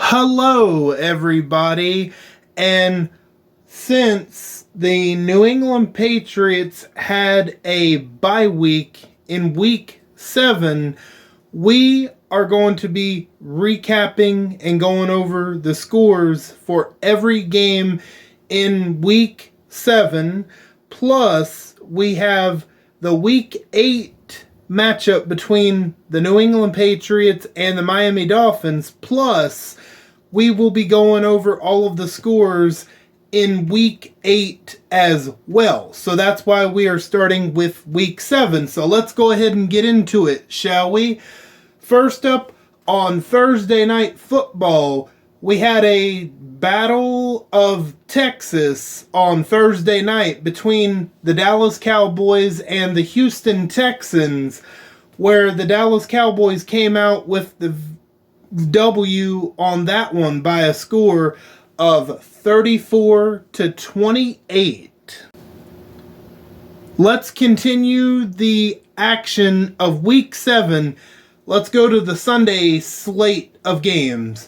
Hello, everybody. And since the New England Patriots had a bye week in week 7, we are going to be recapping and going over the scores for every game in week 7. Plus, we have the week 8 matchup between the New England Patriots and the Miami Dolphins. Plus, we will be going over all of the scores in week 8 as well. So that's why we are starting with week 7. So let's go ahead and get into it, shall we? First up, on Thursday Night Football, we had a Battle of Texas on Thursday night between the Dallas Cowboys and the Houston Texans, where the Dallas Cowboys came out with the W on that one by a score of 34-28. Let's continue the action of week 7. Let's go to the Sunday slate of games,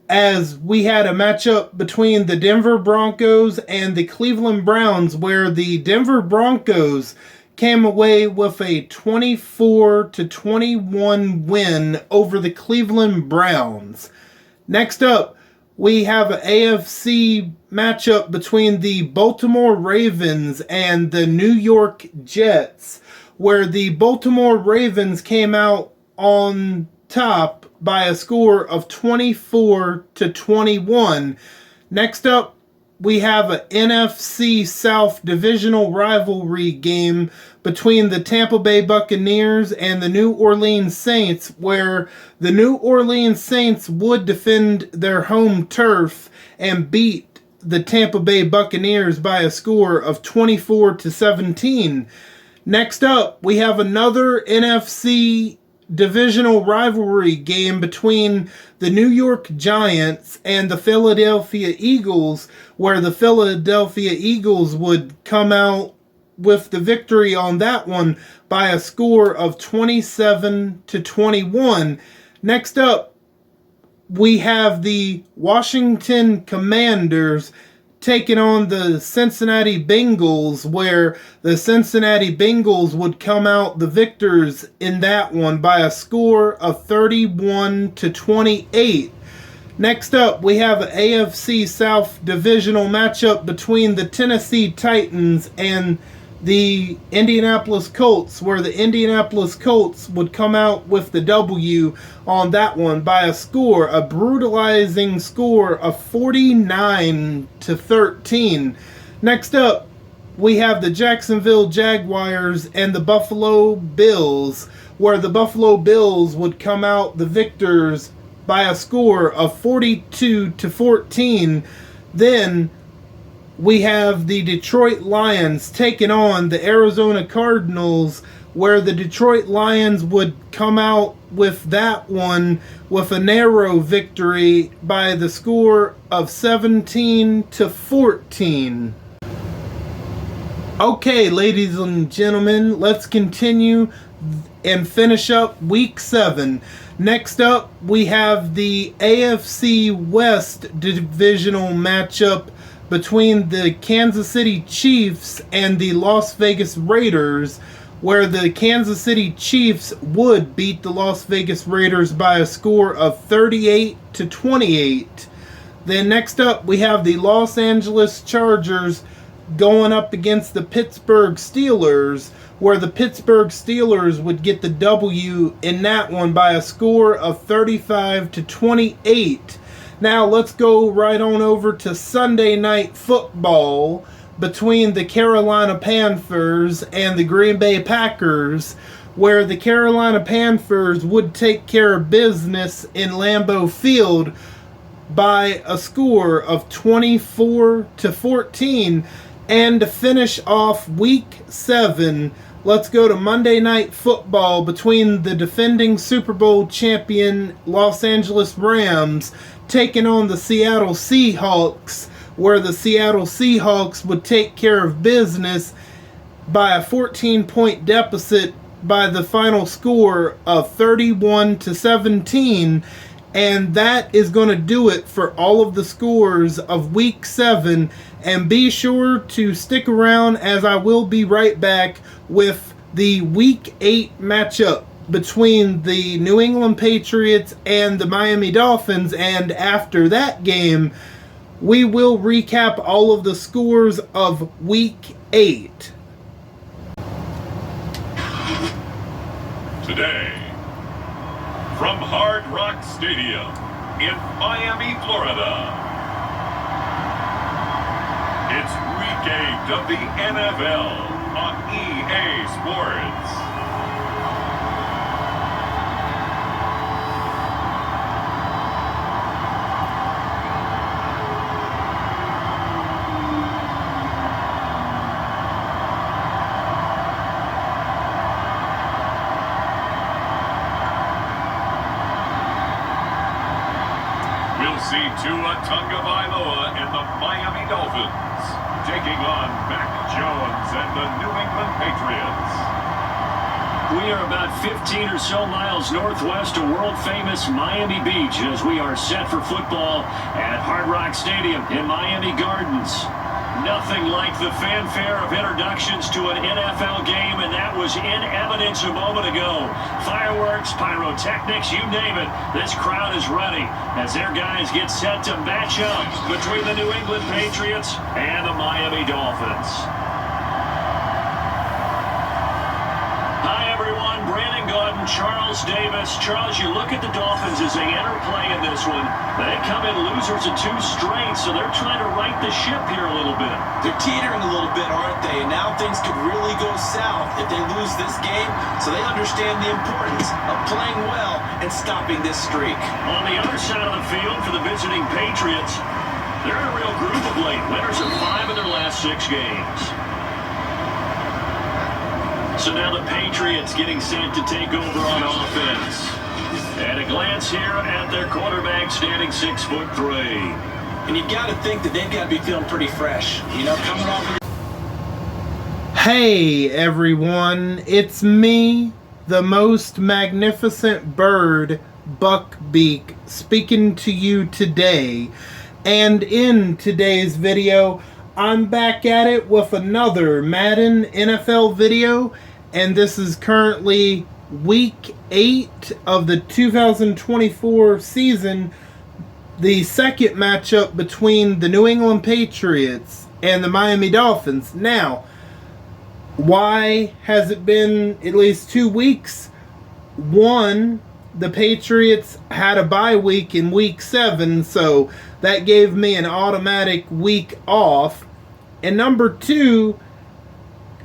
as we had a matchup between the Denver Broncos and the Cleveland Browns, where the Denver Broncos came away with a 24-21 win over the Cleveland Browns. Next up, we have an AFC matchup between the Baltimore Ravens and the New York Jets, where the Baltimore Ravens came out on top by a score of 24-21. Next up, we have an NFC South divisional rivalry game between the Tampa Bay Buccaneers and the New Orleans Saints, where the New Orleans Saints would defend their home turf and beat the Tampa Bay Buccaneers by a score of 24-17. Next up, we have another NFC divisional rivalry game between the New York Giants and the Philadelphia Eagles, where the Philadelphia Eagles would come out with the victory on that one by a score of 27-21. Next up, we have the Washington Commanders taking on the Cincinnati Bengals, where the Cincinnati Bengals would come out the victors in that one by a score of 31-28. Next up, we have an AFC South divisional matchup between the Tennessee Titans and the Indianapolis Colts, where the Indianapolis Colts would come out with the W on that one by a brutalizing score of 49-13. Next up, we have the Jacksonville Jaguars and the Buffalo Bills, where the Buffalo Bills would come out the victors by a score of 42-14. Then we have the Detroit Lions taking on the Arizona Cardinals, where the Detroit Lions would come out with that one with a narrow victory by the score of 17-14. Okay, ladies and gentlemen, let's continue and finish up week 7. Next up, we have the AFC West divisional matchup between the Kansas City Chiefs and the Las Vegas Raiders, where the Kansas City Chiefs would beat the Las Vegas Raiders by a score of 38-28. Then next up, we have the Los Angeles Chargers going up against the Pittsburgh Steelers, where the Pittsburgh Steelers would get the W in that one by a score of 35-28. Now let's go right on over to Sunday Night Football between the Carolina Panthers and the Green Bay Packers, where the Carolina Panthers would take care of business in Lambeau Field by a score of 24-14. And to finish off week 7, let's go to Monday Night Football between the defending Super Bowl champion Los Angeles Rams taking on the Seattle Seahawks, where the Seattle Seahawks would take care of business by a 14-point deficit by the final score of 31-17. And that is going to do it for all of the scores of Week 7. And be sure to stick around, as I will be right back with the Week 8 matchup between the New England Patriots and the Miami Dolphins. And after that game, we will recap all of the scores of Week 8. Today, from Hard Rock Stadium in Miami, Florida, it's Week 8 of the NFL on EA Sports. We'll see Tua Tagovailoa and the Miami Dolphins taking on Mac Jones and the New England Patriots. We are about 15 or so miles northwest of world-famous Miami Beach as we are set for football at Hard Rock Stadium in Miami Gardens. Nothing like the fanfare of introductions to an NFL game, and that was in evidence a moment ago. Fireworks, pyrotechnics, you name it. This crowd is ready as their guys get set to match up between the New England Patriots and the Miami Dolphins. Hi, everyone. Brandon Gaudin, Charles Davis. Charles, you look at the Dolphins as they enter play in this one. They come in losers of 2 straight, so they're trying to right the ship here a little bit. They're teetering a little bit, aren't they? And now things could really go south if they lose this game, so they understand the importance of playing well and stopping this streak. On the other side of the field for the visiting Patriots, they're in a real groove of late. Winners of 5 of their last 6 games. So now the Patriots getting set to take over on offense. At a glance here at their quarterback standing 6'3". And you've got to think that they've got to be feeling pretty fresh. You know, coming off of... Hey everyone, it's me, the most magnificent bird, Beak, speaking to you today. And in today's video, I'm back at it with another Madden NFL video, and this is currently Week 8 of the 2024 season, the second matchup between the New England Patriots and the Miami Dolphins. Now, why has it been at least 2 weeks? One, the Patriots had a bye week in Week 7, so that gave me an automatic week off. And number 2,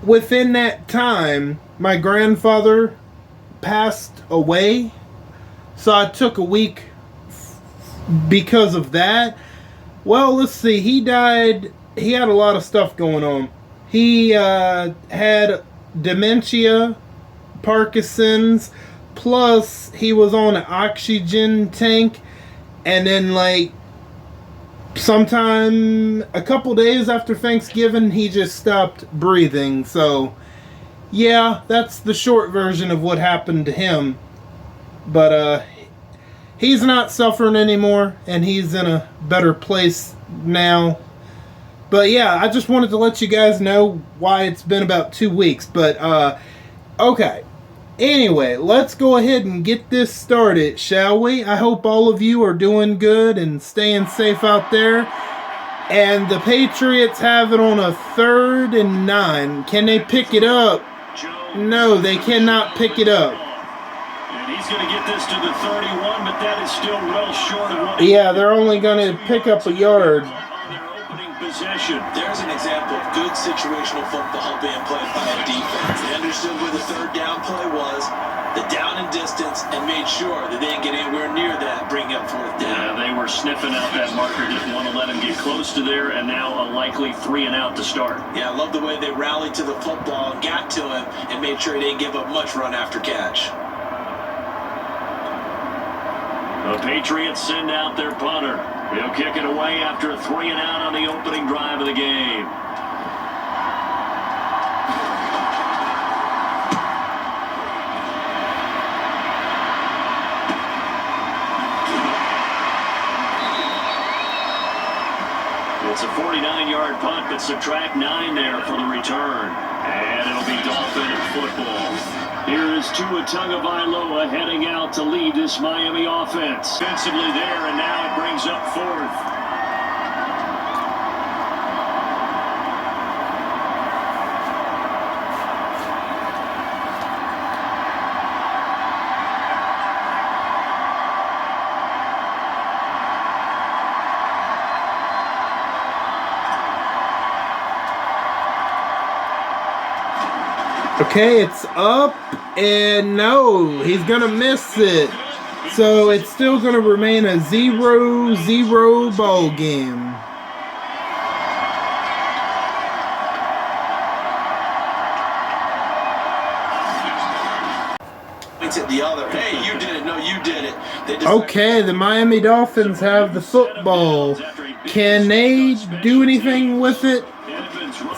within that time, my grandfather passed away, so I took a week because of that. Well, let's see, he died. He had a lot of stuff going on. He had dementia, Parkinson's, plus he was on an oxygen tank, and then like sometime a couple days after Thanksgiving he just stopped breathing. So yeah, that's the short version of what happened to him. But he's not suffering anymore, and he's in a better place now. But yeah, I just wanted to let you guys know why it's been about 2 weeks. But okay. Anyway, let's go ahead and get this started, shall we? I hope all of you are doing good and staying safe out there. And the Patriots have it on a 3rd and 9. Can they pick it up? No, they cannot pick it up. And he's going to get this to the 31, but that is still well short of what... Yeah, they're only going to pick up a yard. On their opening possession. There's an example of good situational football being played by a defense. They understood where the 3rd down play was, the down and distance, and made sure that they didn't get anywhere near that, bring up 4th down. Yeah, they were sniffing out that marker, didn't want to let him get close to there, and now a likely 3 and out to start. Yeah, I love the way they rallied to the football and got to him and made sure he didn't give up much run after catch. The Patriots send out their punter. He'll kick it away after a 3 and out on the opening drive of the game. 59-yard punt, but subtract 9 there for the return. And it'll be Dolphin football. Here is Tua Tagovailoa heading out to lead this Miami offense. Defensively there, and now it brings up 4th. Okay, it's up, and no, he's going to miss it. So it's still going to remain a 0-0 ball game. It's at the other. Hey, you did it. No, you did it. Okay, the Miami Dolphins have the football. Can they do anything with it?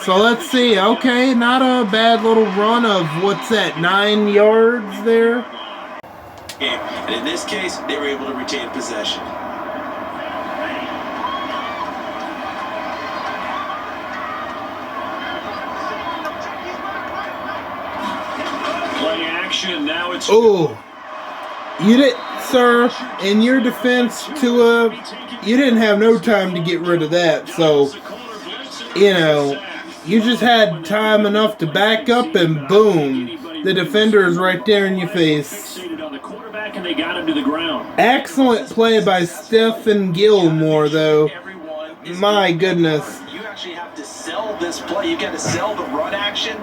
So let's see. Okay, not a bad little run of, what's that, 9 yards there? And in this case, they were able to retain possession. Play action. Now it's... Oh, you did, sir, in your defense, Tua, you didn't have no time to get rid of that. So, you know, you just had time enough to back up, and boom, the defender is right there in your face. Excellent play by Stephen Gilmore, though. My goodness. You actually have to sell this play. You got to sell the run action.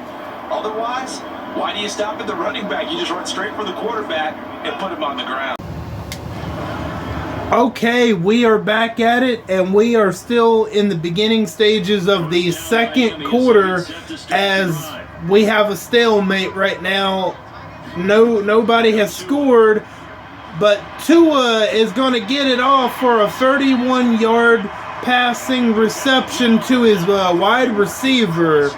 Otherwise, why do you stop at the running back? You just run straight for the quarterback and put him on the ground. Okay, we are back at it, and we are still in the beginning stages of the second quarter as we have a stalemate right now. Nobody has scored, but Tua is going to get it off for a 31-yard passing reception to his wide receiver.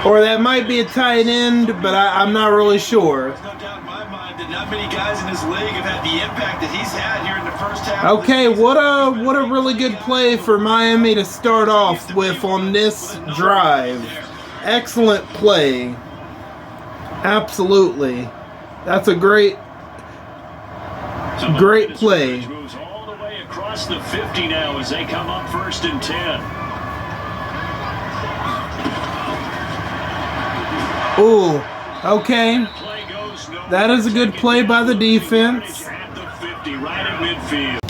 Or that might be a tight end, but I'm not really sure. There's no doubt in my mind that not many guys in this league have had the impact that he's had here in the first half. Okay, what a really good play for Miami to start off with on this drive. Excellent play. Absolutely. That's a great play. Moves all the way across the 50 now as they come up 1st and 10. Ooh, okay. That is a good play by the defense. At the 50, right at midfield.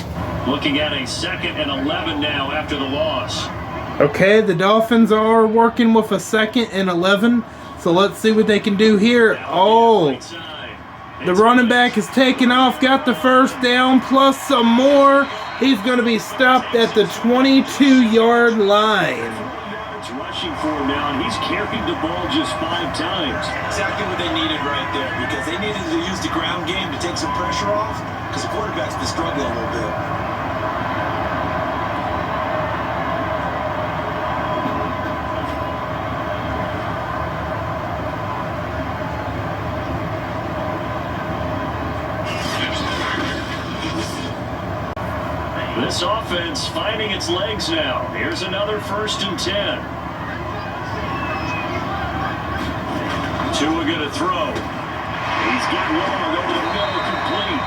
Looking at a 2nd and 11 now after the loss. Okay, the Dolphins are working with a 2nd and 11. So let's see what they can do here. Oh, the running back is taking off, got the first down, plus some more. He's going to be stopped at the 22-yard line. Rushing for him now, and he's carried the ball just 5 times. Exactly what they needed right there, because they needed to use the ground game to take some pressure off, because the quarterback's been struggling a little bit. This offense finding its legs now. Here's another 1st and 10. Tua gonna throw. He's got long over the middle, complete.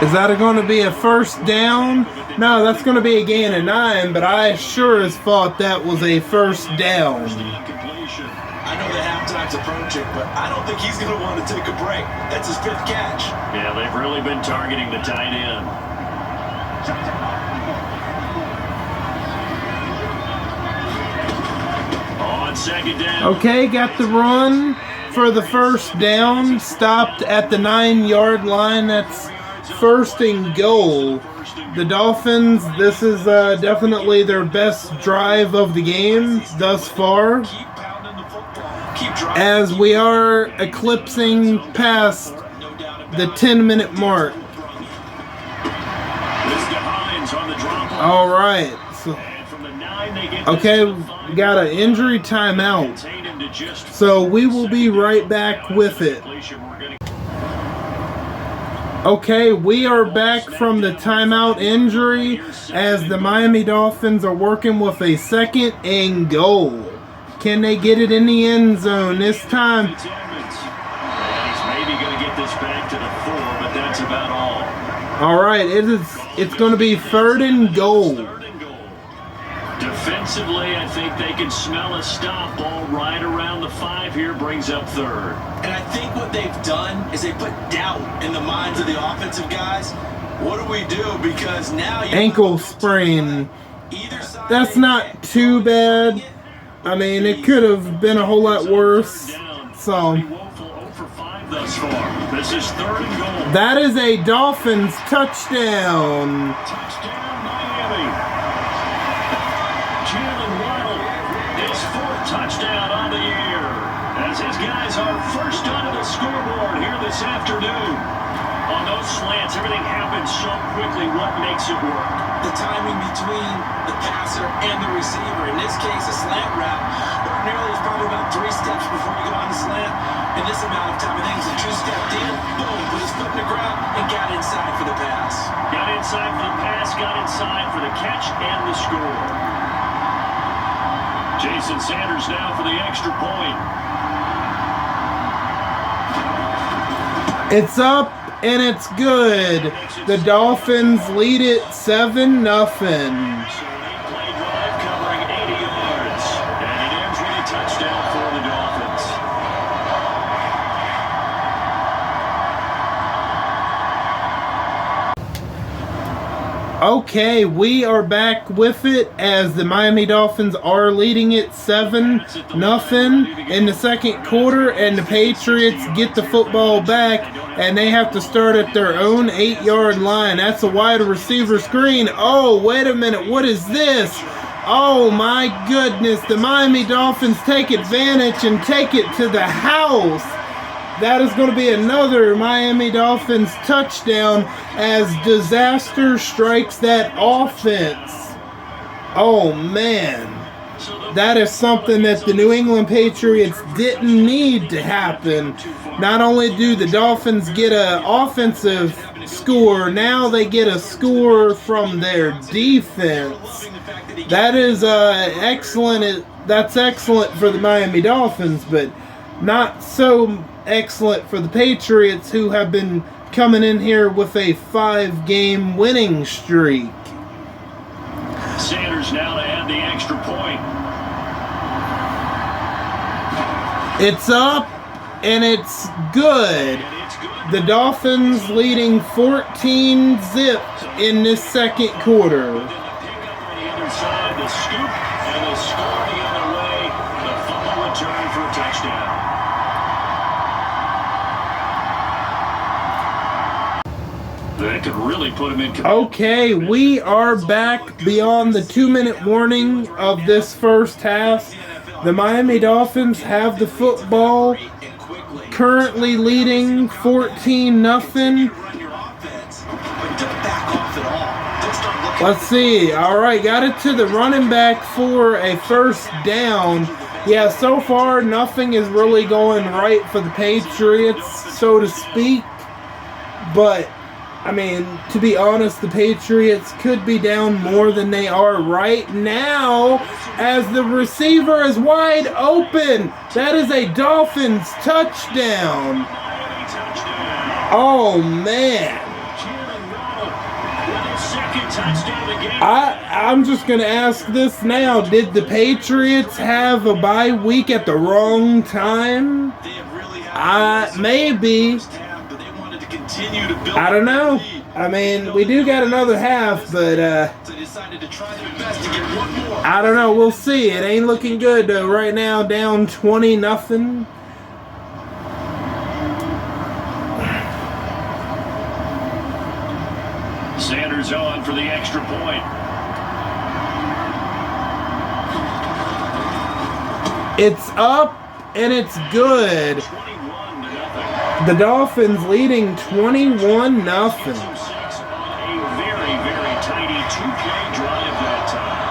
Is that going to be a first down? No, that's going to be a gain of 9, but I sure as thought that was a first down. I know that halftime's approaching, but I don't think he's going to want to take a break. That's his 5th catch. Yeah, they've really been targeting the tight end. On 2nd down. Okay, got the run for the first down. Stopped at the 9-yard line. That's 1st and goal. The Dolphins, this is definitely their best drive of the game thus far, as we are eclipsing past the 10-minute mark. All right. So, okay, we got an injury timeout. So we will be right back with it. Okay, we are back from the timeout injury as the Miami Dolphins are working with a 2nd and goal. Can they get it in the end zone this time? And he's maybe going to get this back to the 4, but that's about all. All right, it's going to be 3rd and goal. Defensively, I think they can smell a stop. Ball right around the 5 here, brings up 3rd. And I think what they've done is they put doubt in the minds of the offensive guys. What do we do? Because now you ankle sprain. That's not too bad. I mean, it could have been a whole lot worse. So this is 3rd and goal. That is a Dolphins touchdown. Touchdown, Miami. His 4th touchdown on the year, as his guys are first onto the scoreboard here this afternoon. On those slants, everything happens so quickly. What makes it work? The timing between the passer and the receiver. In this case, a slant route. Ordinarily, it's probably about 3 steps before you go on the slant. In this amount of time, I think it's a 2-step deal. Boom, put his foot in the ground and got inside for the pass. Got inside for the pass, got inside for the catch and the score. Jason Sanders now for the extra point. It's up and it's good. The Dolphins lead it 7-0. So an 8-play drive covering 80 yards. And it ends with a touchdown for the Dolphins. Okay, we are back with it as the Miami Dolphins are leading it 7-0 in the 2nd quarter, and the Patriots get the football back, and they have to start at their own 8-yard line. That's a wide receiver screen. Oh, wait a minute. What is this? Oh, my goodness. The Miami Dolphins take advantage and take it to the house. That is going to be another Miami Dolphins touchdown as disaster strikes that offense. Oh, man. That is something that the New England Patriots didn't need to happen. Not only do the Dolphins get an offensive score, now they get a score from their defense. That is excellent. That's excellent for the Miami Dolphins, but not so excellent for the Patriots, who have been coming in here with a 5-game winning streak. Sanders now to add the extra point. It's up and it's good. The Dolphins leading 14-0 in this 2nd quarter. The other side, the scoop, and the score the other way. The fumble return for a touchdown. That could really put him in command. Okay, we are back beyond the 2-minute warning of this first half. The Miami Dolphins have the football, currently leading 14-0. Let's see. All right, got it to the running back for a first down. Yeah, so far nothing is really going right for the Patriots, so to speak. But I mean, to be honest, the Patriots could be down more than they are right now as the receiver is wide open. That is a Dolphins touchdown. Oh, man. I'm just going to ask this now. Did the Patriots have a bye week at the wrong time? Maybe. I don't know. I mean, we do got another half, but I don't know. We'll see. It ain't looking good though. Right now, down 20-0. Sanders on for the extra point. It's up and it's good. The Dolphins leading 21-0. A very, very tiny 2-play drive that time.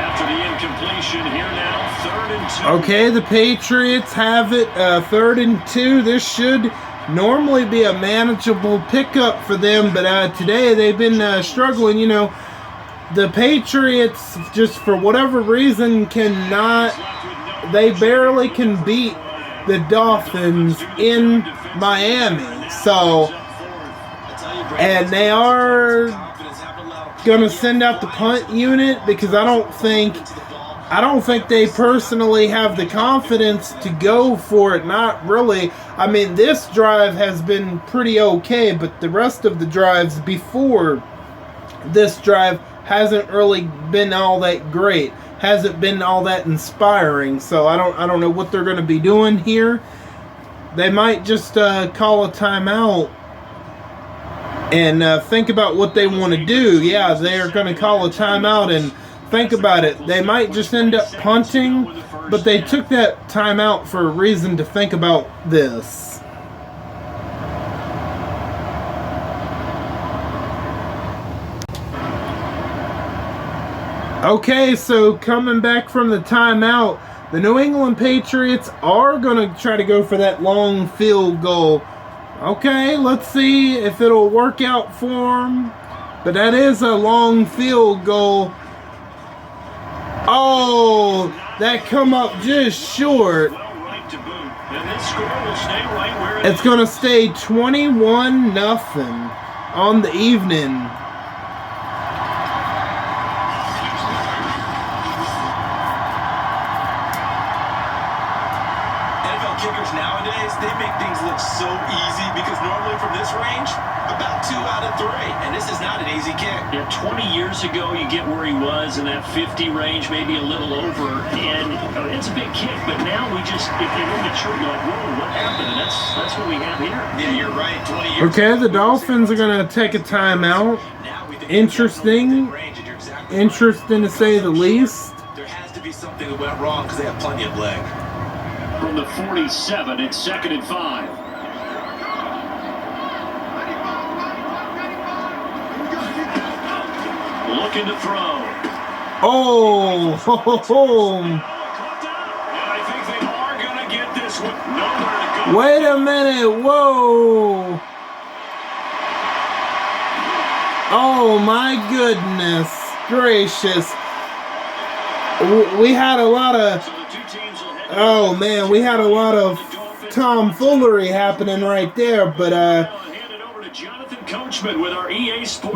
After the incompletion, here now, 3rd and Okay, the Patriots have it 3rd and 2. This should normally be a manageable pickup for them, but today they've been struggling. You know, the Patriots, just for whatever reason, they barely can beat the Dolphins in Miami. So, and they are going to send out the punt unit because I don't think they personally have the confidence to go for it. Not really. I mean, this drive has been pretty okay, but the rest of the drives before this drive hasn't really been all that great. Hasn't been all that inspiring. So I don't know what they're going to be doing here. They might just call a timeout and think about what they want to do. Yeah, they're going to call a timeout and think about it. They might just end up punting, but they took that timeout for a reason to think about this. Okay, so coming back from the timeout, the New England Patriots are going to try to go for that long field goal. Okay, let's see if it'll work out for them. But that is a long field goal. Oh, that come up just short. It's going to stay 21-0 on the evening. Kickers nowadays, they make things look so easy because normally from this range, about 2 out of 3, and this is not an easy kick. Yeah, 20 years ago, you get where he was in that 50 range, maybe a little over, and it's a big kick, but now we just, if they don't mature, you're like, whoa, what happened? And that's what we have here. Yeah, you're right, 20 years Okay, the Dolphins are going to take a timeout. Interesting to say the least. There has to be something that went wrong because they have plenty of leg. From the 47, it's 2nd and 5. Looking to throw. Oh, ho, ho, ho. And I think they are going to get this one. Nowhere to go. Wait a minute. Whoa. Oh, my goodness gracious. We had a lot of... Oh, man, we had a lot of tomfoolery happening right there, but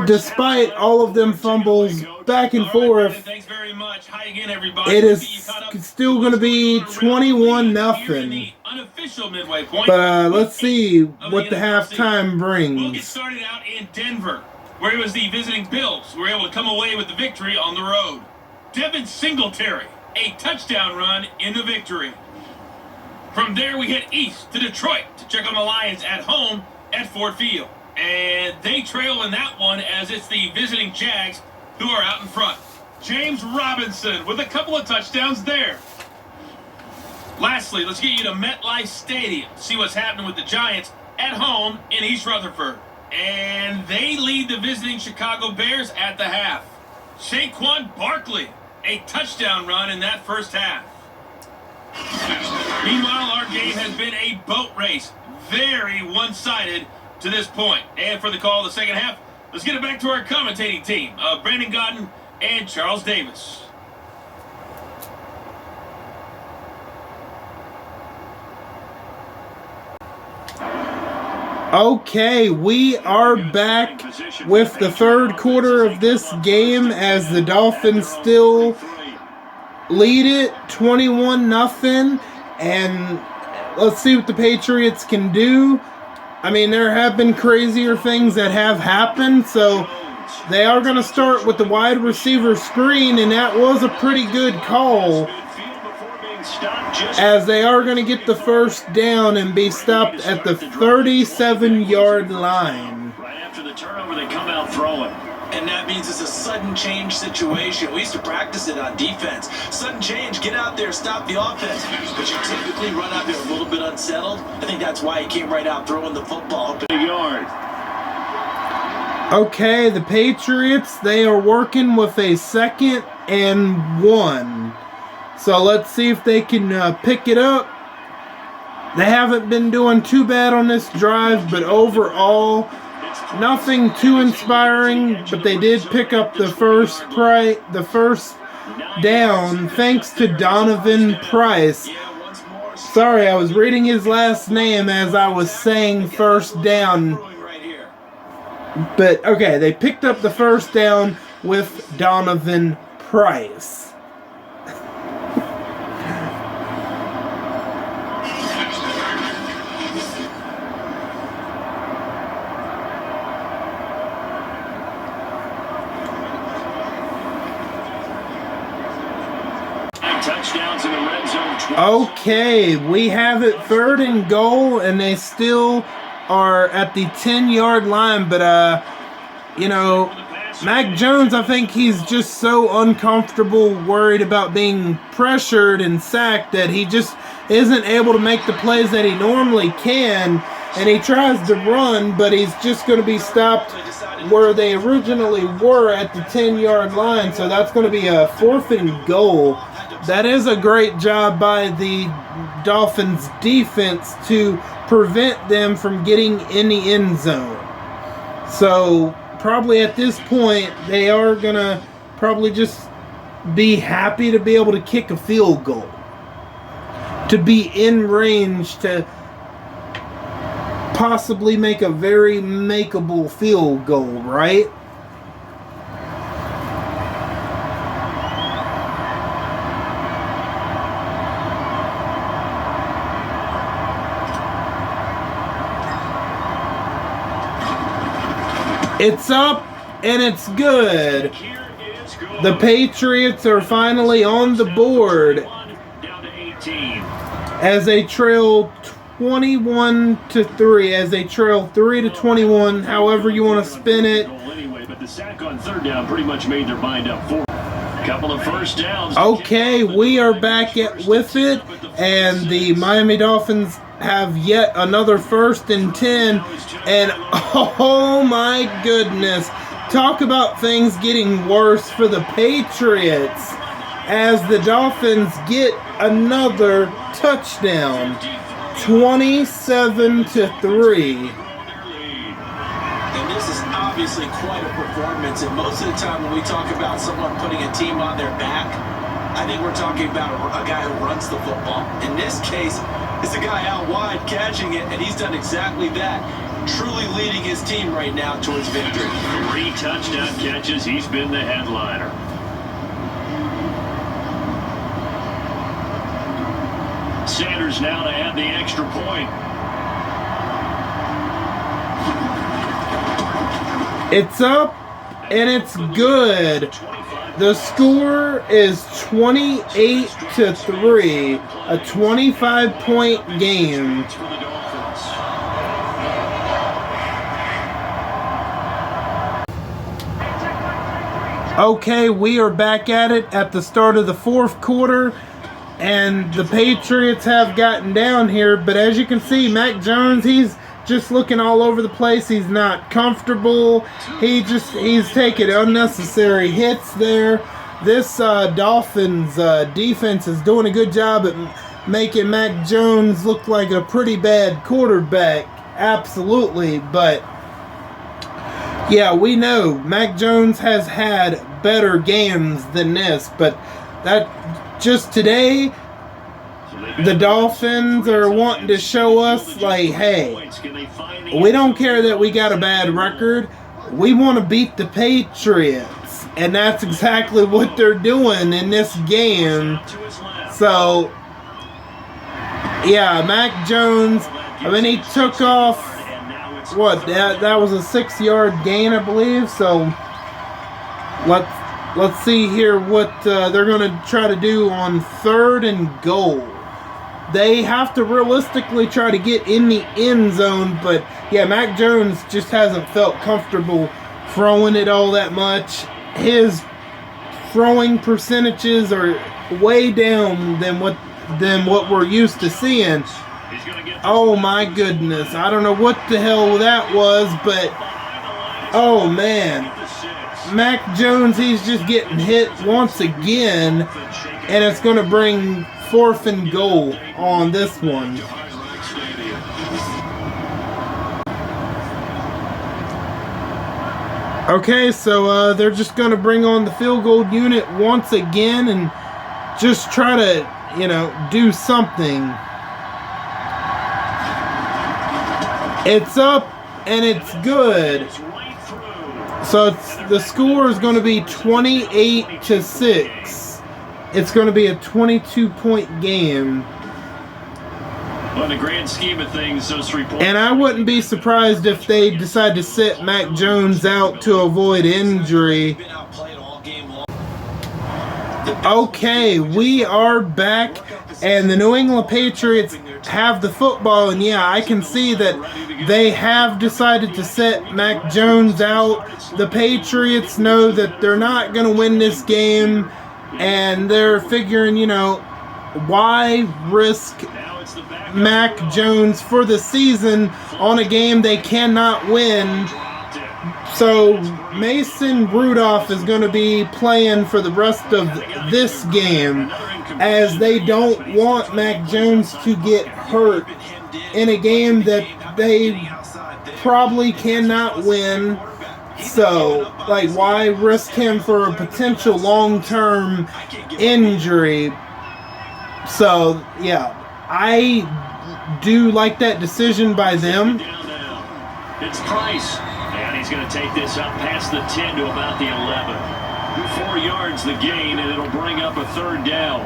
despite all of them fumbles back and forth, it is still going to be 21-0. But let's see what the halftime brings. We'll get started out in Denver, where it was the visiting Bills who were able to come away with the victory on the road. Devin Singletary, a touchdown run in the victory. From there, we head east to Detroit to check on the Lions at home at Ford Field. And they trail in that one as it's the visiting Jags who are out in front. James Robinson with a couple of touchdowns there. Lastly, let's get you to MetLife Stadium to see what's happening with the Giants at home in East Rutherford. And they lead the visiting Chicago Bears at the half. Saquon Barkley, a touchdown run in that first half. Meanwhile, our game has been a boat race. Very one-sided to this point. And for the call of the second half, let's get it back to our commentating team of Brandon Godden and Charles Davis. Okay, we are back with the third quarter of this game as the Dolphins still lead it 21-0, and let's see what the Patriots can do. I mean, there have been crazier things that have happened, so they are going to start with the wide receiver screen, and that was a pretty good call, as they are going to get the first down and be stopped at the 37-yard line. Right after the turnover, they come out throwing. And that means it's a sudden change situation. We used to practice it on defense. Sudden change, get out there, stop the offense. But you typically run out there a little bit unsettled. I think that's why he came right out throwing the football. Big yard. Okay, the Patriots, they are working with a 2nd and 1. So let's see if they can pick it up. They haven't been doing too bad on this drive, but overall, nothing too inspiring. But they did pick up the first down thanks to Donovan Price. Sorry, I was reading his last name as I was saying first down. But okay, they picked up the first down with Donovan Price. Touchdowns in the red zone. Okay, we have it 3rd and goal, and they still are at the 10-yard line. But, you know, Mac Jones, I think he's just so uncomfortable, worried about being pressured and sacked that he just isn't able to make the plays that he normally can. And he tries to run, but he's just going to be stopped where they originally were at the 10-yard line. So that's going to be a 4th and goal. That is a great job by the Dolphins defense to prevent them from getting in the end zone. So probably at this point, they are going to probably just be happy to be able to kick a field goal. To be in range to possibly make a very makeable field goal, right? It's up, and it's good. The Patriots are finally on the board as they trail 21-3, as they trail 3-21, however you want to spin it. But the sack on 3rd down pretty much made their mind up for a couple of first downs. Okay, we are back with it, and the Miami Dolphins have yet another 1st and 10, and oh my goodness, talk about things getting worse for the Patriots as the Dolphins get another touchdown, 27-3. And this is obviously quite a performance, and most of the time when we talk about someone putting a team on their back, I think we're talking about a guy who runs the football. In this case, it's a guy out wide catching it, and he's done exactly that, truly leading his team right now towards victory. 3 touchdown catches. He's been the headliner. Sanders now to add the extra point. It's up, and it's good. The score is 28-3, a 25-point game. Okay, we are back at it at the start of the 4th quarter, and the Patriots have gotten down here, but as you can see, Mac Jones, he's just looking all over the place. He's not comfortable. He's taking unnecessary hits there. This Dolphins defense is doing a good job at making Mac Jones look like a pretty bad quarterback. Absolutely. But yeah, we know Mac Jones has had better games than this, but that just today, the Dolphins are wanting to show us, like, hey, we don't care that we got a bad record. We want to beat the Patriots. And that's exactly what they're doing in this game. So, yeah, Mac Jones, I mean, he took off, what, that was a 6-yard gain, I believe. So, let's see here what they're going to try to do on 3rd and goal. They have to realistically try to get in the end zone, but yeah, Mac Jones just hasn't felt comfortable throwing it all that much. His throwing percentages are way down than what we're used to seeing. Oh my goodness, I don't know what the hell that was, but oh man, Mac Jones, he's just getting hit once again, and it's going to bring 4th and goal on this one. Okay, so they're just going to bring on the field goal unit once again and just try to, do something. It's up and it's good. So the score is going to be 28-6. It's going to be a 22-point game. Well, in the grand scheme of things, those 3 points. And I wouldn't be surprised if they decide to sit Mac Jones out to avoid injury. Okay, we are back, and the New England Patriots have the football, and yeah, I can see that they have decided to set Mac Jones out. The Patriots know that they're not going to win this game, and they're figuring, why risk Mac Jones for the season on a game they cannot win. So Mason Rudolph is going to be playing for the rest of this game, as they don't want Mac Jones to get hurt in a game that they probably cannot win. So, why risk him for a potential long-term injury? So, yeah, I do like that decision by them. It's Price, and he's going to take this up past the 10 to about the 11. 4 yards the gain, and it'll bring up a 3rd down.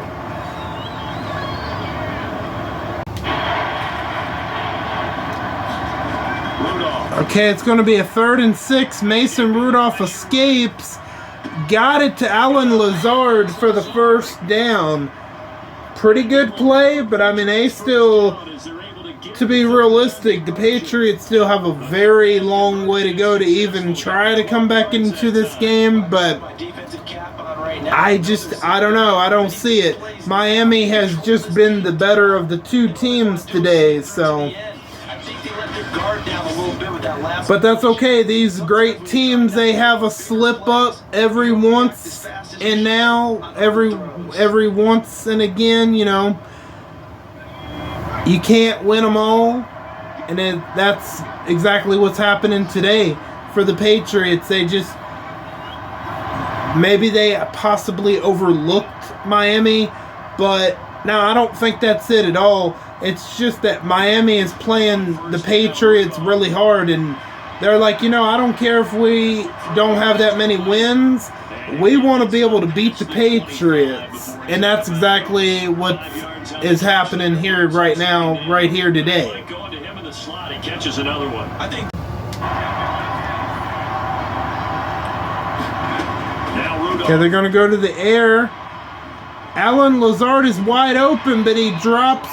Okay, it's going to be a 3rd and 6. Mason Rudolph escapes. Got it to Allen Lazard for the 1st down. Pretty good play, but they still, to be realistic, the Patriots still have a very long way to go to even try to come back into this game, but I don't know. I don't see it. Miami has just been the better of the 2 teams today, so. But that's okay. These great teams, they have a slip up every once and now, every once and again, You can't win them all, and that's exactly what's happening today for the Patriots. Maybe they possibly overlooked Miami, but no, I don't think that's it at all. It's just that Miami is playing the Patriots really hard, and they're like, I don't care if we don't have that many wins. We want to be able to beat the Patriots, and that's exactly what is happening here right now, right here today. Going to him in the slot, he catches another one. I think. Now Rudolph. Okay, they're going to go to the air. Allen Lazard is wide open, but he drops.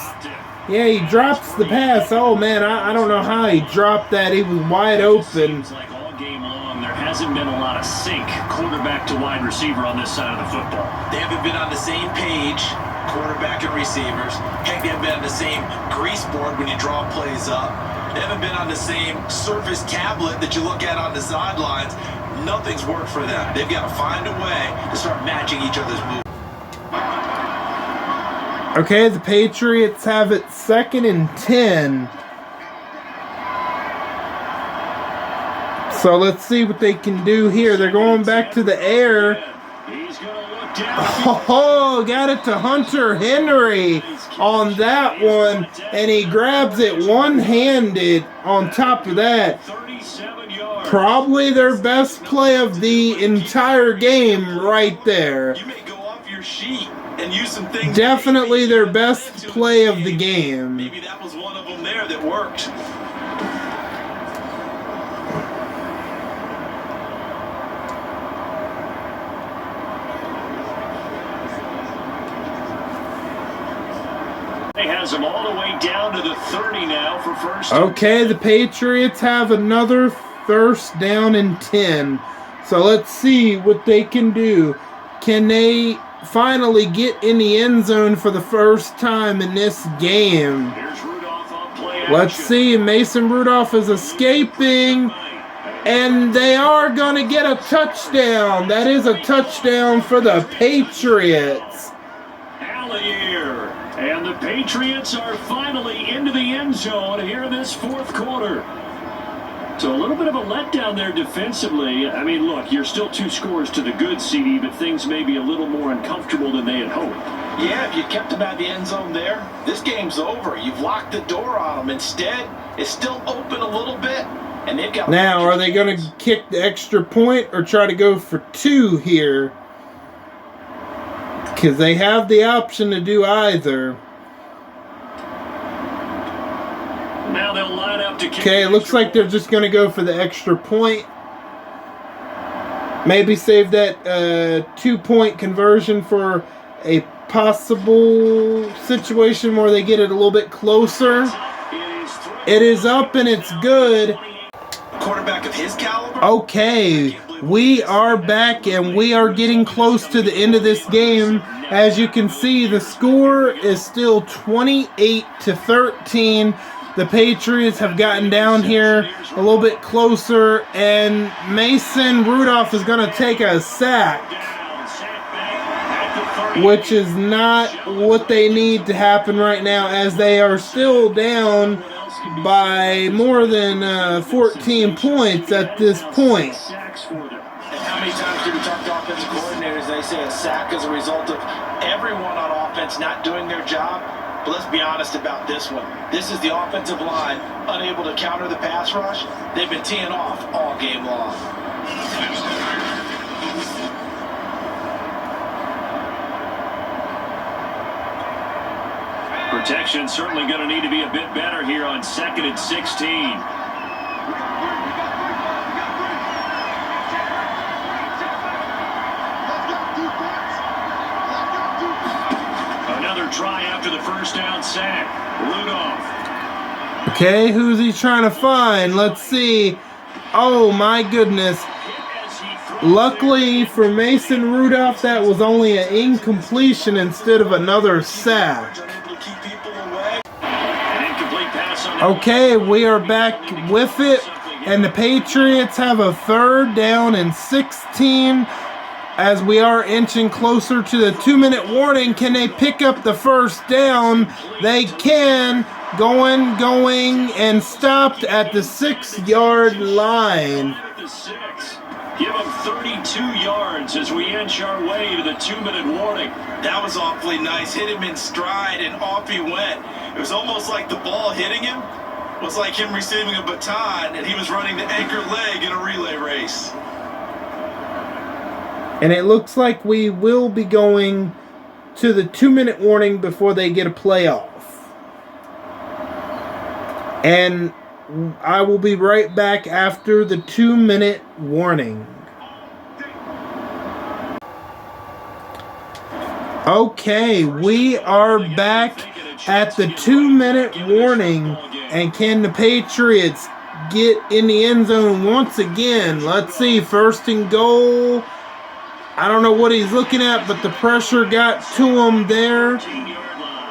Yeah, he drops the pass. Oh, man, I don't know how he dropped that. He was wide open. Seems like all game long there hasn't been a lot of sync quarterback to wide receiver on this side of the football. They haven't been on the same page, quarterback and receivers. Heck, they haven't been on the same grease board when you draw plays up. They haven't been on the same Surface tablet that you look at on the sidelines. Nothing's worked for them. They've got to find a way to start matching each other's moves. Okay, the Patriots have it 2nd and 10. So let's see what they can do here. They're going back to the air. Oh, got it to Hunter Henry on that one, and he grabs it one-handed on top of that. Probably their best play of the entire game right there. You may go off your sheet and use some things. Definitely their best play of the game. Maybe that was one of them there that worked. He has them all the way down to the 30 now for first. Okay, the Patriots have another 1st down and 10. So let's see what they can do. Can they finally get in the end zone for the first time in this game? Here's Rudolph on play Let's action. see. Mason Rudolph is escaping. And they are going to get a touchdown. That is a touchdown for the Patriots. Allier. And the Patriots are finally into the end zone here in this fourth quarter. So a little bit of a letdown there defensively. I mean, look, you're still 2 scores to the good, CD, but things may be a little more uncomfortable than they had hoped. Yeah, if you kept them out of the end zone there, this game's over. You've locked the door on them. Instead, it's still open a little bit. And they've got. Now, are they going to kick the extra point or try to go for 2 here? Because they have the option to do either. Now they'll line up to kick. Okay, it looks like they're just going to go for the extra point. Maybe save that 2-point conversion for a possible situation where they get it a little bit closer. It is up and it's good. Quarterback of his caliber. Okay, we are back and we are getting close to the end of this game. As you can see, the score is still 28-13. The Patriots have gotten down here a little bit closer, and Mason Rudolph is going to take a sack, which is not what they need to happen right now, as they are still down by more than 14 points at this point. And how many times do we talk to offensive coordinators? They say a sack is a result of everyone on offense not doing their job. But let's be honest about this one. This is the offensive line unable to counter the pass rush. They've been teeing off all game long. Protection certainly going to need to be a bit better here on 2nd and 16. Another try after the first down sack. Rudolph. Okay, who's he trying to find? Let's see. Oh my goodness. Luckily for Mason Rudolph, that was only an incompletion instead of another sack. Okay, we are back with it, and the Patriots have a 3rd down and 16 as we are inching closer to the 2-minute warning. Can they pick up the first down? They can. Going, and stopped at the 6-yard line. Give them 32 yards as we inch our way to the 2-minute warning. That was awfully nice. Hit him in stride, and off he went. It was almost like the ball hitting him was like him receiving a baton, and he was running the anchor leg in a relay race. And it looks like we will be going to the 2-minute warning before they get a playoff. And I will be right back after the 2-minute warning. Okay, we are back at the 2-minute warning. And can the Patriots get in the end zone once again? Let's see, 1st and goal. I don't know what he's looking at, but the pressure got to him there.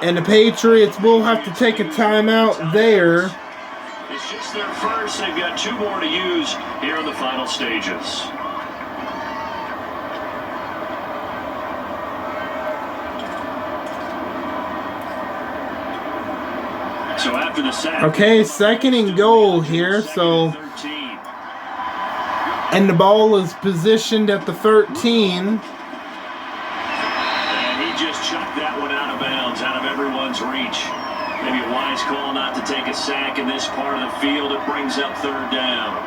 And the Patriots will have to take a timeout there. It's just their first. They've got 2 more to use here in the final stages. So after the sack. Okay, 2nd and goal here. So, and the ball is positioned at the 13. And he just chucked that one out of bounds, out of everyone's reach. Maybe a wise call not to take a sack in this part of the field. It brings up 3rd down.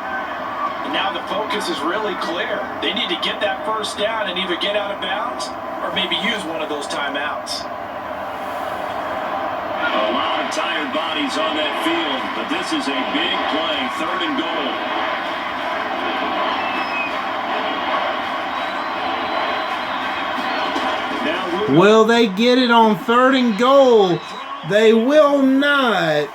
And now the focus is really clear. They need to get that first down and either get out of bounds or maybe use one of those timeouts. A lot of tired bodies on that field, but this is a big play, 3rd and goal. Will they get it on 3rd and goal? They will not.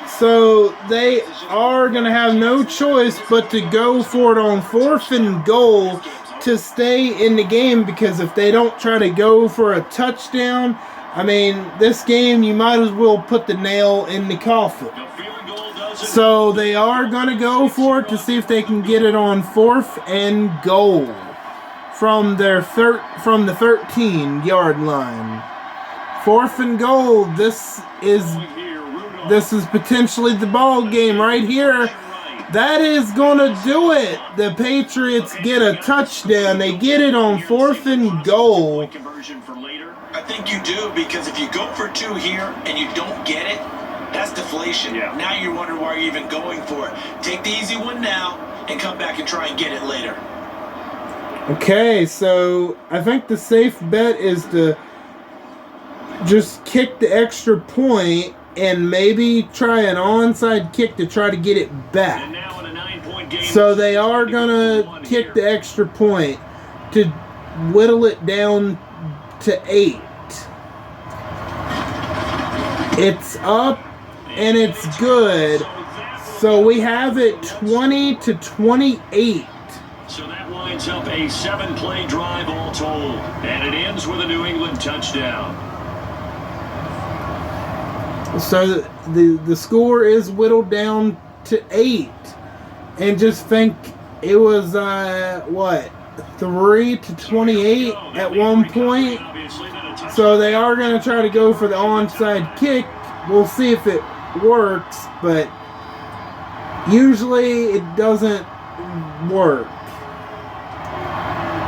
So they are going to have no choice but to go for it on 4th and goal to stay in the game, because if they don't try to go for a touchdown, I mean, this game you might as well put the nail in the coffin. The field goal does So they are going to go for it to see if they can get it on 4th and goal from the 13-yard line. 4th and goal. This is potentially the ball game right here. That is going to do it. The Patriots get a touchdown. They get it on 4th and goal. I think you do, because if you go for 2 here and you don't get it, that's deflation. Yeah. Now you're wondering why you're even going for it. Take the easy one now and come back and try and get it later. Okay, so I think the safe bet is to just kick the extra point and maybe try an onside kick to try to get it back. And now in a 9-point game, So they are going to kick the extra point to whittle it down to 8. It's up and it's good. So we have it 20-28. So that winds up a 7-play drive all told. And it ends with a New England touchdown. So the score is whittled down to 8. And just think it was, 3-28 at one point. So they are going to try to go for the onside kick. We'll see if it works, but usually it doesn't work.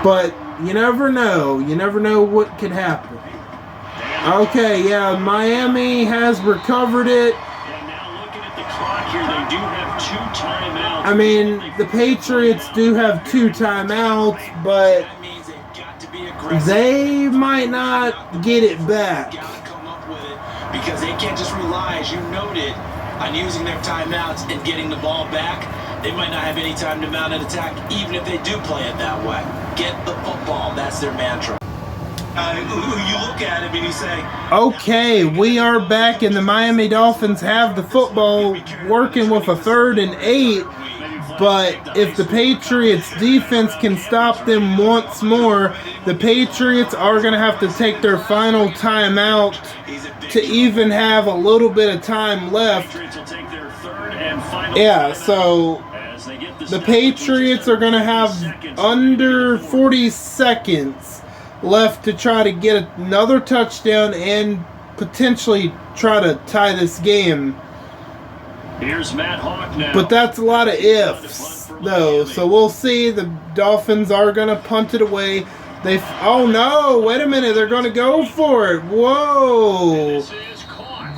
But you never know. You never know what could happen. Okay, yeah, Miami has recovered it. And now looking at the clock here, they do have 2 timeouts. I mean, the Patriots do have 2 timeouts, but That means they've got to be aggressive. they might not get it back. Gotta come up with it, because they can't just rely, as you noted, on using their timeouts and getting the ball back. They might not have any time to mount an attack, even if they do play it that way. Get the football. That's their mantra. You look at him and you say, Okay, we are back, and the Miami Dolphins have the football working with a 3rd and 8. But if the Patriots defense can stop them once more, the Patriots are going to have to take their final timeout to even have a little bit of time left. Patriots will take their 3rd and final Yeah, timeout so as they get the Patriots are going to have under 40 seconds left to try to get another touchdown and potentially try to tie this game. Here's Matt Hawk now. But that's a lot of ifs, though. So we'll see. The Dolphins are going to punt it away. Oh, no. Wait a minute. They're going to go for it. Whoa. This is caught.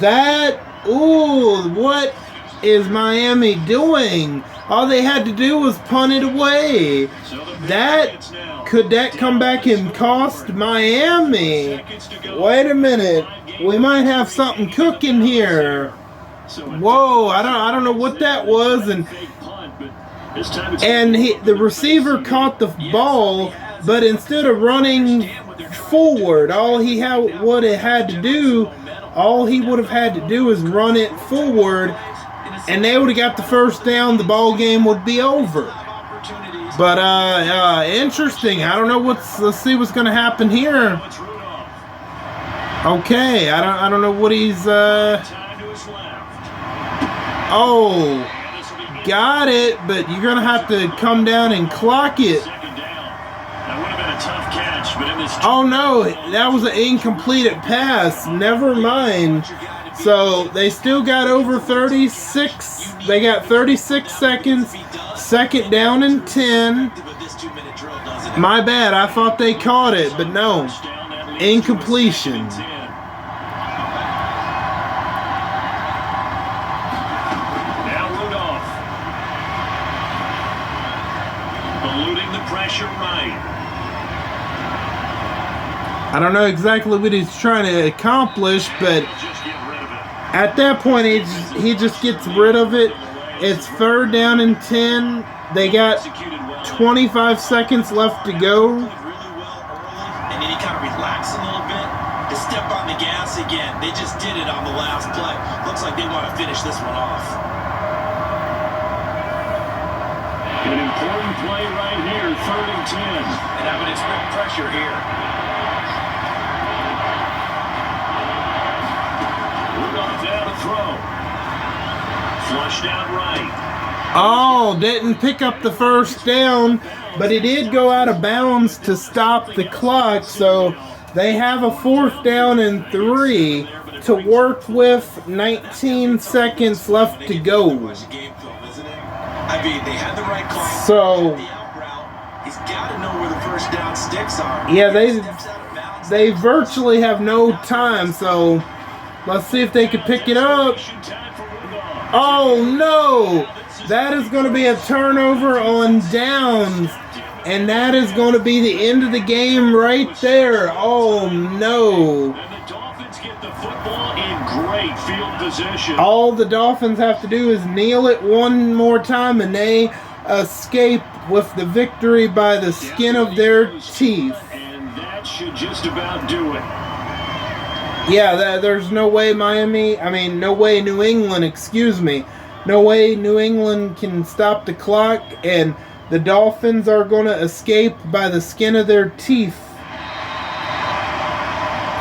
What is Miami doing? All they had to do was punt it away. So the Patriots now Could that come back and cost Miami? seconds to go. Wait a minute. We might have something cooking here. So Whoa, I don't know what that was, and fake punt, but this time it's the receiver caught the ball, but instead of running forward, all he would have had to do is run it forward, and they would have got the first down. The ball game would be over. But interesting. I don't know let's see what's going to happen here. It's Rudolph. Okay, I don't know what he's Time to his left. Oh, And this will be got it, but you're going to have to come down and clock it. second down. That would have been a tough catch, but in this Oh no, that was an incompleted pass. Never mind. So they still got over 36. They got 36 seconds. 2nd down and 10. My bad. I thought they caught it, but no. Incompletion. Now Rudolph. Eluding the pressure right. I don't know exactly what he's trying to accomplish, but Just get rid of it. at that point he just gets rid of it. It's 3rd down and 10. They got Executed well. 25 seconds left to go. Really well early, and then he kind of relaxed a little bit to step on the gas again. They just did it on the last play. Looks like they want to finish this one off. An important play right here, 3rd and 10. And I would expect pressure here. Rudolph down to throw. Flush touchdown right. Oh, didn't pick up the first down, but he did go out of bounds to stop the clock, so they have a 4th down and 3 to work with. 19 seconds left to go. I mean, they had the right call. So, The out route. He's got to know where the first down sticks are. yeah, Steps out of bounds. they virtually have no time, so let's see if they can pick it up. Oh no! That is going to be a turnover on downs, and that is going to be the end of the game right there. Oh no! And the Dolphins get the football in great field position. All the Dolphins have to do is kneel it one more time, and they escape with the victory by the skin of their teeth. And that should just about do it. Yeah, there's no way no way New England, no way New England can stop the clock, and the Dolphins are going to escape by the skin of their teeth.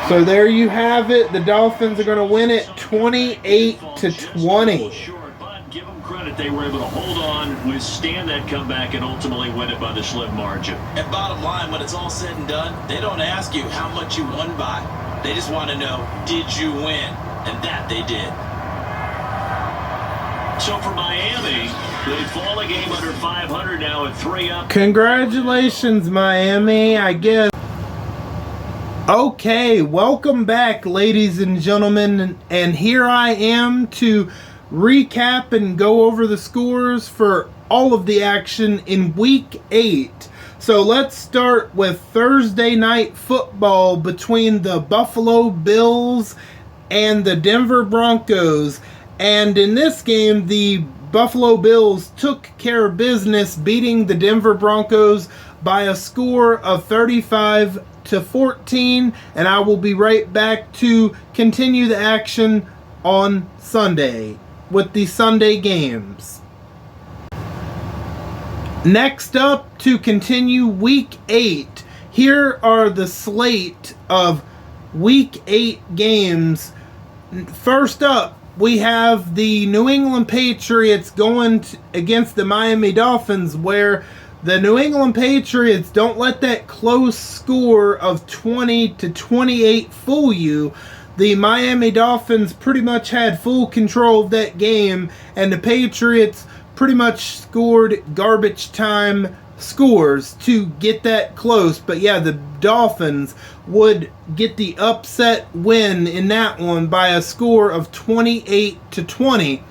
So there you have it. The Dolphins are going to win it 28-20. Short, but give them credit. They were able to hold on, withstand that comeback, and ultimately win it by the slim margin. And bottom line, when it's all said and done, they don't ask you how much you won by. They just want to know, did you win? And that they did. So for Miami, they fall a game under 500 now at 3 up. Congratulations, Miami, I guess. Okay, welcome back, ladies and gentlemen, and here I am to recap and go over the scores for all of the action in Week 8. So let's start with Thursday night football between the Buffalo Bills and the Denver Broncos. And in this game, the Buffalo Bills took care of business, beating the Denver Broncos by a score of 35-14. And I will be right back to continue the action on Sunday with the Sunday games. Next up, to continue Week 8, here are the slate of Week 8 games. First up, we have the New England Patriots going against the Miami Dolphins, where the New England Patriots don't let that close score of 20-28 fool you. The Miami Dolphins pretty much had full control of that game, and the Patriots pretty much scored garbage time scores to get that close. But yeah, the Dolphins would get the upset win in that one by a score of 28-20.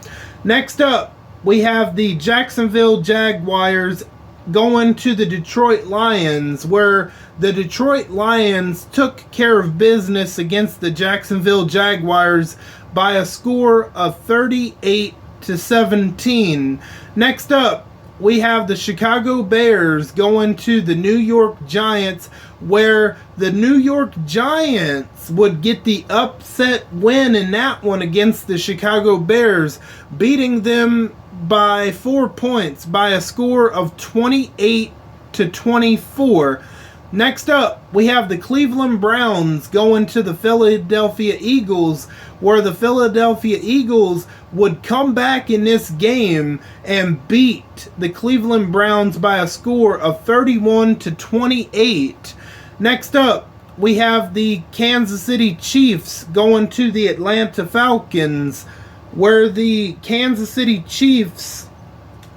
Next up, we have the Jacksonville Jaguars going to the Detroit Lions, where the Detroit Lions took care of business against the Jacksonville Jaguars by a score of 38-17. Next up, we have the Chicago Bears going to the New York Giants, where the New York Giants would get the upset win in that one against the Chicago Bears, beating them by 4 points by a score of 28-24. Next up, we have the Cleveland Browns going to the Philadelphia Eagles, where the Philadelphia Eagles would come back in this game and beat the Cleveland Browns by a score of 31-28. Next up, we have the Kansas City Chiefs going to the Atlanta Falcons, where the Kansas City Chiefs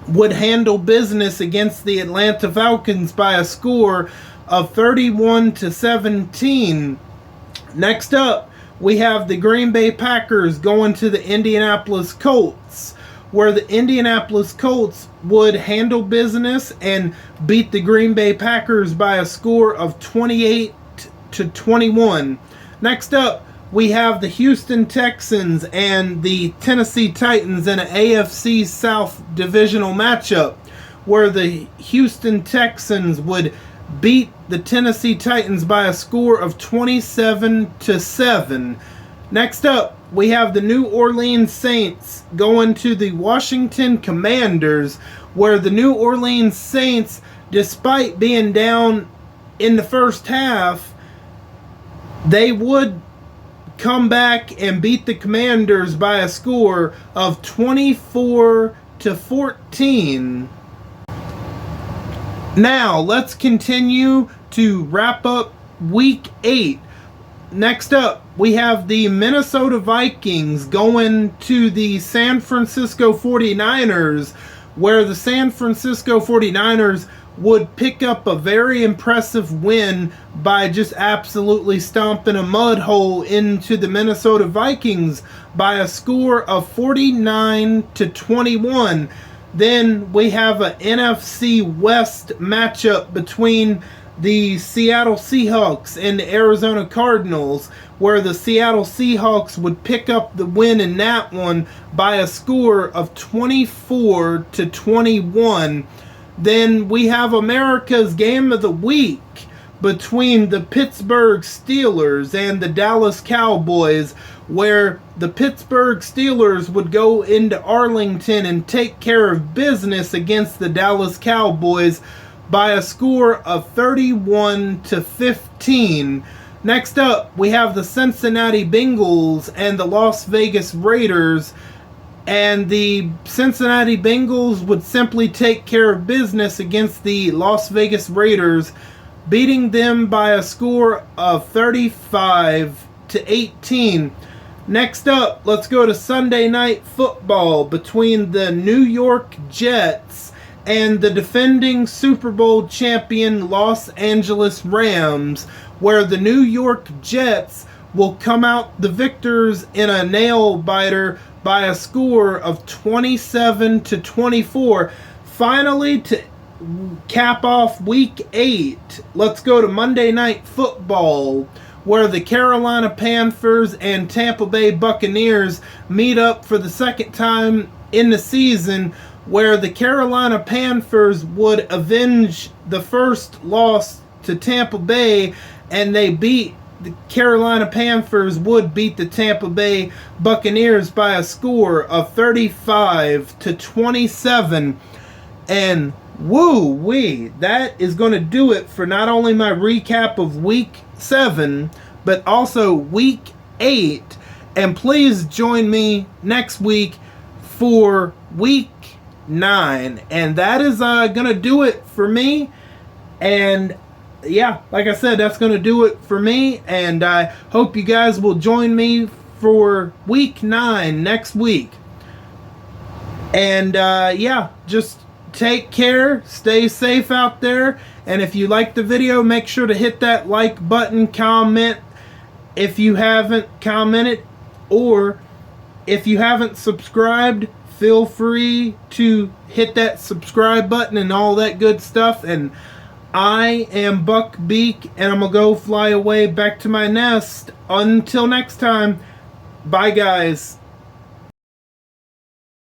would handle business against the Atlanta Falcons by a score of 31-17. Next up, we have the Green Bay Packers going to the Indianapolis Colts, where the Indianapolis Colts would handle business and beat the Green Bay Packers by a score of 28-21. Next up, we have the Houston Texans and the Tennessee Titans in an AFC South divisional matchup, where the Houston Texans would beat the Tennessee Titans by a score of 27-7. Next up, we have the New Orleans Saints going to the Washington Commanders, where the New Orleans Saints, despite being down in the first half, they would come back and beat the Commanders by a score of 24-14. Now, let's continue to wrap up Week 8. Next up, we have the Minnesota Vikings going to the San Francisco 49ers, where the San Francisco 49ers would pick up a very impressive win by just absolutely stomping a mud hole into the Minnesota Vikings by a score of 49-21. Then we have an NFC West matchup between the Seattle Seahawks and the Arizona Cardinals, where the Seattle Seahawks would pick up the win in that one by a score of 24-21. Then we have America's Game of the Week between the Pittsburgh Steelers and the Dallas Cowboys, where the Pittsburgh Steelers would go into Arlington and take care of business against the Dallas Cowboys by a score of 31-15. Next up, we have the Cincinnati Bengals and the Las Vegas Raiders, and the Cincinnati Bengals would simply take care of business against the Las Vegas Raiders, beating them by a score of 35-18. Next up, let's go to Sunday Night Football between the New York Jets and the defending Super Bowl champion Los Angeles Rams, where the New York Jets will come out the victors in a nail-biter by a score of 27-24. Finally, to cap off Week 8, let's go to Monday Night Football, where the Carolina Panthers and Tampa Bay Buccaneers meet up for the second time in the season, where the Carolina Panthers would avenge the first loss to Tampa Bay, and the Carolina Panthers would beat the Tampa Bay Buccaneers by a score of 35-27. And woo-wee, that is going to do it for not only my recap of Week 7, but also Week 8. And please join me next week for Week 9. And that is going to do it for me. And yeah, like I said, that's going to do it for me. And I hope you guys will join me for Week 9 next week. And yeah, just take care, stay safe out there, and if you like the video, make sure to hit that like button, comment if you haven't commented, or if you haven't subscribed, feel free to hit that subscribe button and all that good stuff. And I am Buck Beak, and I'm gonna go fly away back to my nest. Until next time, bye guys.